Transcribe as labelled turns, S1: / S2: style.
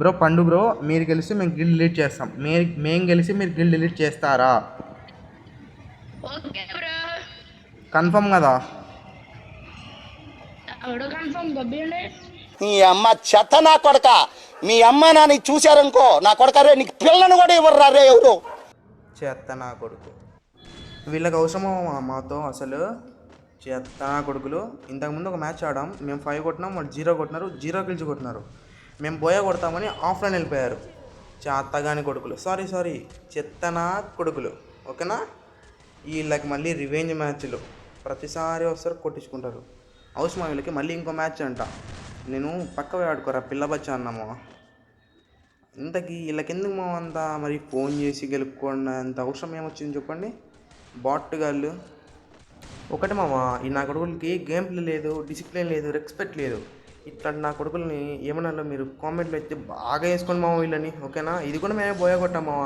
S1: Bro పండు bro, మీరు గెలిచి మేము గిల్డ్ డిలీట్ చేస్తాం. మేము గెలిచి మీరు గిల్డ్ డిలీట్ చేస్తారా?
S2: Okay bro.
S1: కన్ఫర్మ్ కదా?
S2: ఎవడో కన్ఫర్మ్ గబ్బిండే.
S3: నీ అమ్మ చెత్త నా కొడక, మీ అమ్మ నాన్న చూశారనుకో నా కొడక రే, నీకు పిల్లను కూడా ఇవ్వరు రే ఎవరు.
S1: చెత్త నా కొడుకు, వీళ్ళకి అవసరమా మాతో అసలు? చెత్త నా కొడుకులు. ఇంతకుముందు ఒక మ్యాచ్ ఆడాం, మేము 5 కొట్టినాం, వాళ్ళు 0 కొట్టినారు, 0 కిల్స్ కొట్టినారు. మేము బోయా కొడతామని ఆఫ్లైన్ వెళ్ళిపోయారు. చెత్తగాని కొడుకులు, సారీ చెత్త నా కొడుకులు. ఓకేనా? వీళ్ళకి మళ్ళీ రివెంజ్ మ్యాచ్లు ప్రతిసారి వస్తారు, కొట్టించుకుంటారు. అవసరమా వీళ్ళకి? మళ్ళీ ఇంకో మ్యాచ్ అంట. నేను పక్కవే ఆడుకోరా పిల్ల బచ్చా అన్నామో. ఇంతకీ వీళ్ళకి ఎందుకు మా అంతా మరి ఫోన్ చేసి గెలుపుకోండి అంత అవసరం ఏమొచ్చింది చెప్పండి? బాట్టుగాళ్ళు ఒకటి మామ, ఈ నా కొడుకులకి గేమ్ ప్లే లేదు, డిసిప్లిన్ లేదు, రెస్పెక్ట్ లేదు. ఇట్లా నా కొడుకుల్ని ఏమన్నా మీరు కామెంట్లో అయితే బాగా వేసుకోండి మామ వీళ్ళని. ఓకేనా? ఇది కూడా మేమే బోయగొట్టాం మామ.